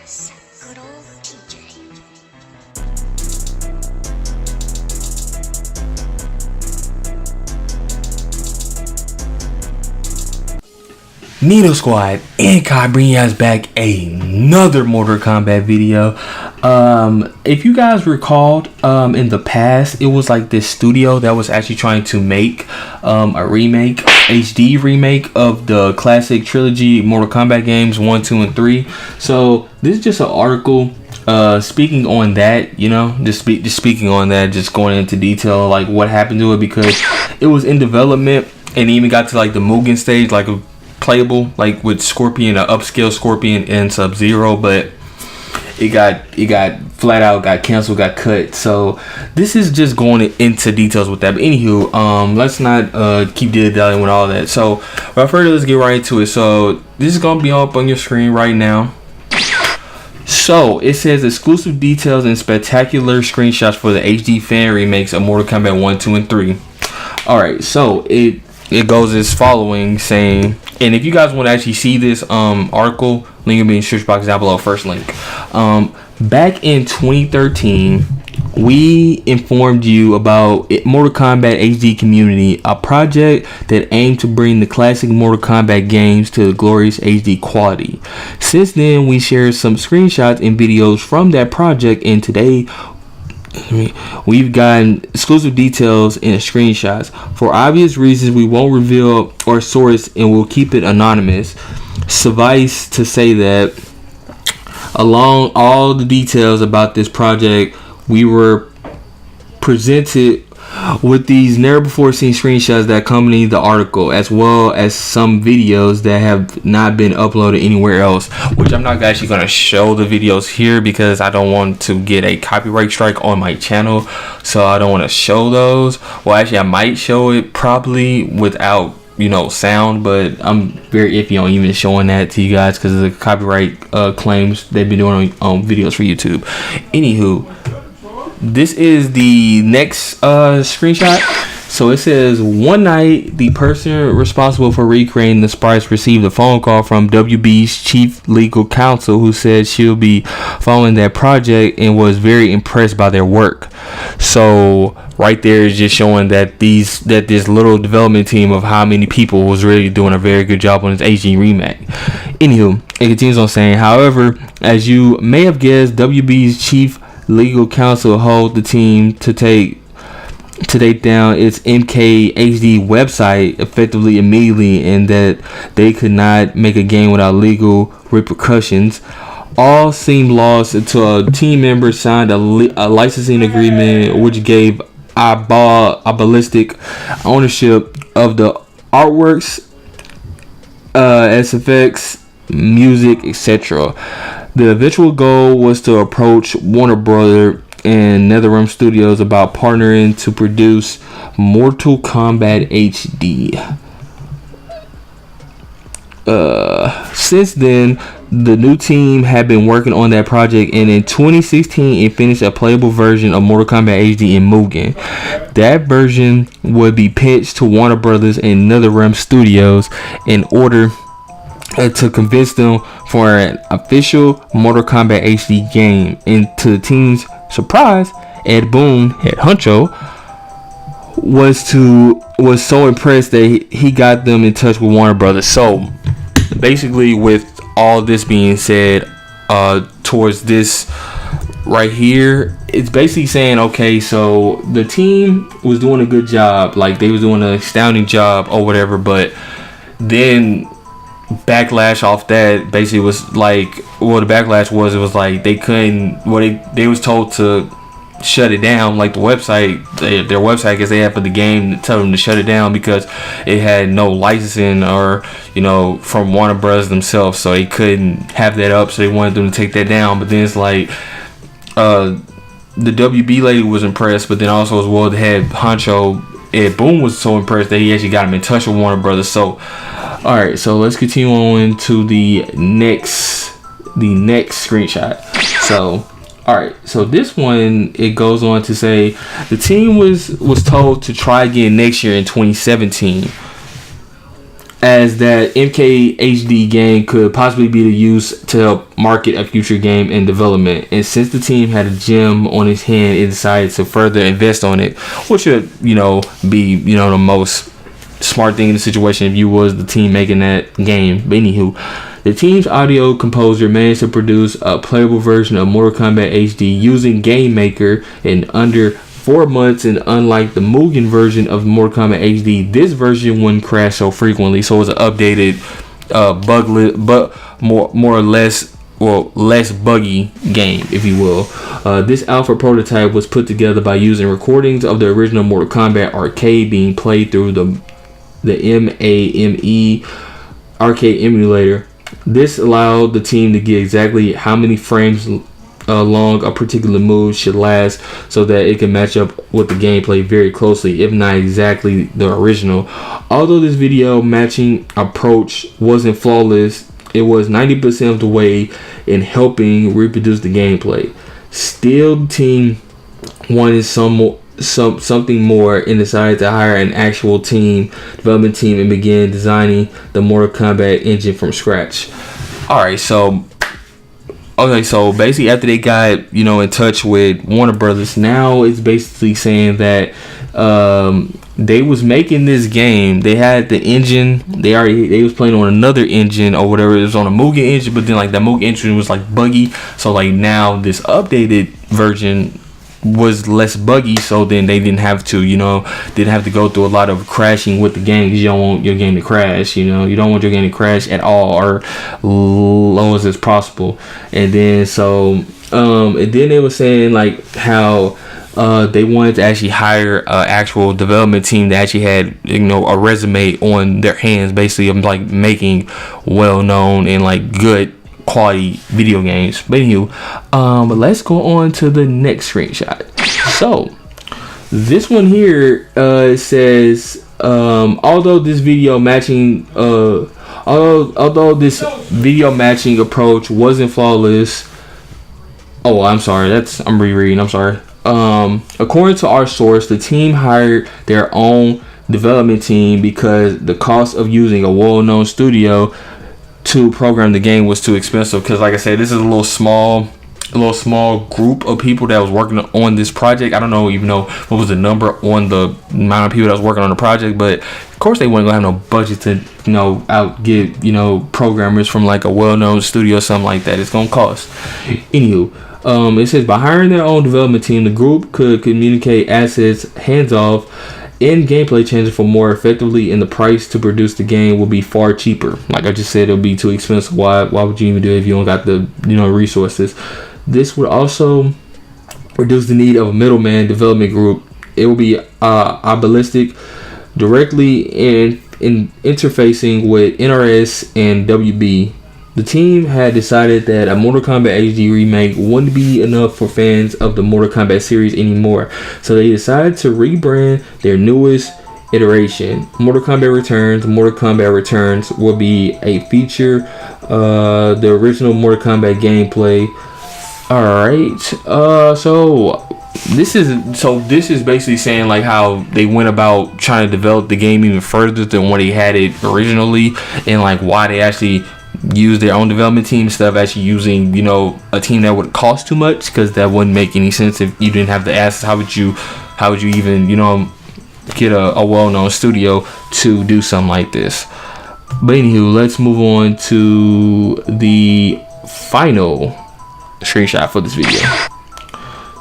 boss, good old TJ. Needle Squad and Kai bring you guys back another Mortal Kombat video. If you guys recalled, in the past, it was like this studio that was actually trying to make a remake, HD remake of the classic trilogy Mortal Kombat games 1, 2, and 3. So this is just an article speaking on that, you know, just speaking on that, just going into detail like what happened to it, because it was in development and even got to like the Mugen stage, like a playable, like with Scorpion, an upscale Scorpion and Sub-Zero, but it got flat out got canceled, got cut. So this is just going into details with that. But anywho, let's not keep dilly-dallying with all that. So without further ado, let's get right into it. So this is gonna be up on your screen right now. So it says exclusive details and spectacular screenshots for the HD fan remakes of Mortal Kombat 1, 2, and 3. Alright, so it goes as following, saying, and if you guys want to actually see this article, link will be in the description box down below, first link. Back in 2013, we informed you about Mortal Kombat HD Community, a project that aimed to bring the classic Mortal Kombat games to the glorious HD quality. Since then, we shared some screenshots and videos from that project, and today we've gotten exclusive details and screenshots. For obvious reasons, we won't reveal our source and we'll keep it anonymous. Suffice to say that along all the details about this project, we were presented with these never before seen screenshots that accompany the article, as well as some videos that have not been uploaded anywhere else, which I'm not actually going to show the videos here because I don't want to get a copyright strike on my channel, so I don't want to show those. Well, actually I might show it probably without, you know, sound, but I'm very iffy on even showing that to you guys because of the copyright claims they've been doing on videos for YouTube. Anywho, this is the next screenshot. So it says, one night, the person responsible for recreating the sprites received a phone call from WB's chief legal counsel, who said she'll be following that project and was very impressed by their work. So right there is just showing that this little development team of how many people was really doing a very good job on this HD remake. Anywho, it continues on saying, however, as you may have guessed, WB's chief legal counsel hold the team to take down its MKHD website effectively immediately, and that they could not make a game without legal repercussions. All seemed lost until a team member signed a licensing agreement which gave ballistic ownership of the artworks, SFX, music, etc. The eventual goal was to approach Warner Brothers and NetherRealm Studios about partnering to produce Mortal Kombat HD. Since then, the new team had been working on that project, and in 2016 it finished a playable version of Mortal Kombat HD in Mugen. That version would be pitched to Warner Brothers and NetherRealm Studios in order to convince them for an official Mortal Kombat HD game. And to the team's surprise, Ed Boon, head honcho, was so impressed that he got them in touch with Warner Brothers. So basically, with all this being said, towards this right here, it's basically saying, okay, so the team was doing a good job, like they was doing an astounding job or whatever, but then backlash off that basically was like, well, the backlash was, it was like they couldn't, well, they was told to shut it down, like the website, their website, because they had for the game, to tell them to shut it down because it had no licensing or, you know, from Warner Bros. Themselves, so they couldn't have that up, so they wanted them to take that down. But then it's like the WB lady was impressed, but then also as well the head honcho Ed Boon was so impressed that he actually got him in touch with Warner Brothers. So alright, so let's continue on to the next screenshot. So alright, so this one, it goes on to say the team was told to try again next year in 2017. as that MKHD game could possibly be used to help market a future game in development. And since the team had a gem on its hand, it decided to further invest on it, which would, be, the most smart thing in the situation if you was the team making that game. But anywho, the team's audio composer managed to produce a playable version of Mortal Kombat HD using Game Maker in under 4 months, and unlike the Mugen version of Mortal Kombat HD, this version wouldn't crash so frequently. So it's an updated, but more or less, less buggy game, if you will. This alpha prototype was put together by using recordings of the original Mortal Kombat arcade being played through the MAME arcade emulator. This allowed the team to get exactly how many frames long a particular move should last, so that it can match up with the gameplay very closely, if not exactly the original. Although this video matching approach wasn't flawless, it was 90% of the way in helping reproduce the gameplay. Still, the team wanted something more and decided to hire an actual development team, and began designing the Mortal Kombat engine from scratch. Alright, so basically after they got, in touch with Warner Brothers, now it's basically saying that they was making this game. They had the engine. They was playing on another engine or whatever. It was on a Mugen engine, but then like that Mugen engine was like buggy. So like now this updated version was less buggy, so then they didn't have to go through a lot of crashing with the game, because you don't want your game to crash. You don't want your game to crash at all, or low as possible. And then and then they were saying like how they wanted to actually hire an actual development team that actually had a resume on their hands, basically, of like making well-known and like good quality video games. But anywho, let's go on to the next screenshot. So this one here says although this video matching approach wasn't flawless. Oh, I'm sorry, I'm rereading, I'm sorry. According to our source, the team hired their own development team because the cost of using a well-known studio to program the game was too expensive. Because like I said, this is a little small group of people that was working on this project. I don't even know what was the number on the amount of people that was working on the project, but of course they weren't gonna have no budget to outget programmers from like a well-known studio or something like that. It's gonna cost. Anywho, it says by hiring their own development team, the group could communicate assets hands off and gameplay changes for more effectively, and the price to produce the game will be far cheaper. Like I just said, it'll be too expensive. Why would you even do it if you don't got the resources? This would also reduce the need of a middleman development group. It will be ballistic directly in interfacing with NRS and WB. The team had decided that a Mortal Kombat HD remake wouldn't be enough for fans of the Mortal Kombat series anymore, so they decided to rebrand their newest iteration, Mortal Kombat Returns. Mortal Kombat Returns will be a feature the original Mortal Kombat gameplay. Alright, so this is basically saying like how they went about trying to develop the game even further than what they had it originally, and like why they actually use their own development team instead of actually using a team that would cost too much, because that wouldn't make any sense if you didn't have the assets. How would you even get a well-known studio to do something like this? But anywho, let's move on to the final screenshot for this video.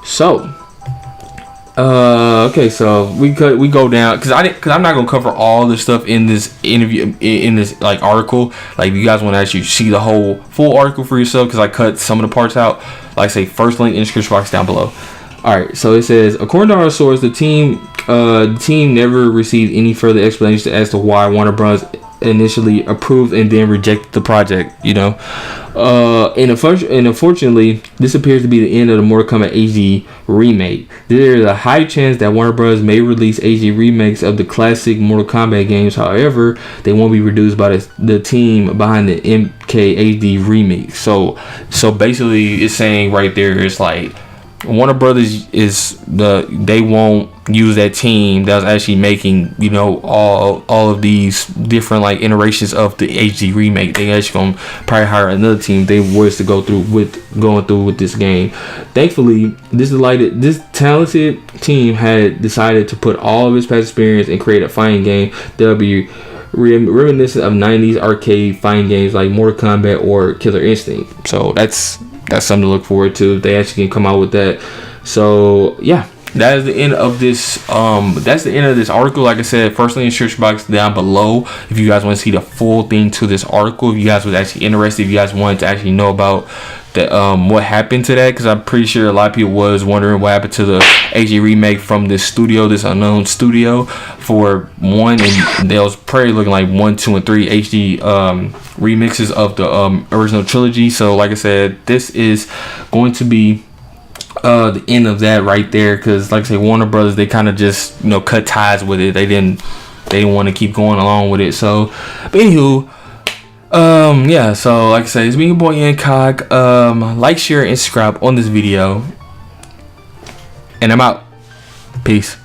So okay, so we go down because I'm not gonna cover all the stuff in this interview, in this like article. Like if you guys want to actually see the whole full article for yourself, because I cut some of the parts out. Like say, first link in the description box down below. Alright, so it says, according to our source, the team never received any further explanation as to why Warner Bros. Initially approved and then rejected the project, and unfortunately this appears to be the end of the Mortal Kombat HD remake. There is a high chance that Warner Bros. May release HD remakes of the classic Mortal Kombat games. However, they won't be produced by the team behind the MKHD remake. So basically it's saying right there, it's like Warner Brothers they won't use that team that was actually making, you know, all of these different like iterations of the HD remake. They actually gonna probably hire another team they was to going through with this game. Thankfully, this talented team had decided to put all of its past experience and create a fighting game that'll be reminiscent of 90s arcade fighting games like Mortal Kombat or Killer Instinct. So that's something to look forward to. They actually can come out with that. So yeah, that is the end of this. That's the end of this article. Like I said, first link in the description box down below if you guys want to see the full thing to this article. If you guys was actually interested, if you guys wanted to actually know about that, what happened to that, because I'm pretty sure a lot of people was wondering what happened to the HD remake from this studio, this unknown studio, for 1, and they was probably looking like 1, 2, and 3 HD remixes of the original trilogy. So like I said, this is going to be the end of that right there, because like I say, Warner Brothers, they kind of just, you know, cut ties with it. They didn't want to keep going along with it. So but anywho, yeah, so like I said, it's me, your boy Incog. Like, share, and subscribe on this video, and I'm out. Peace.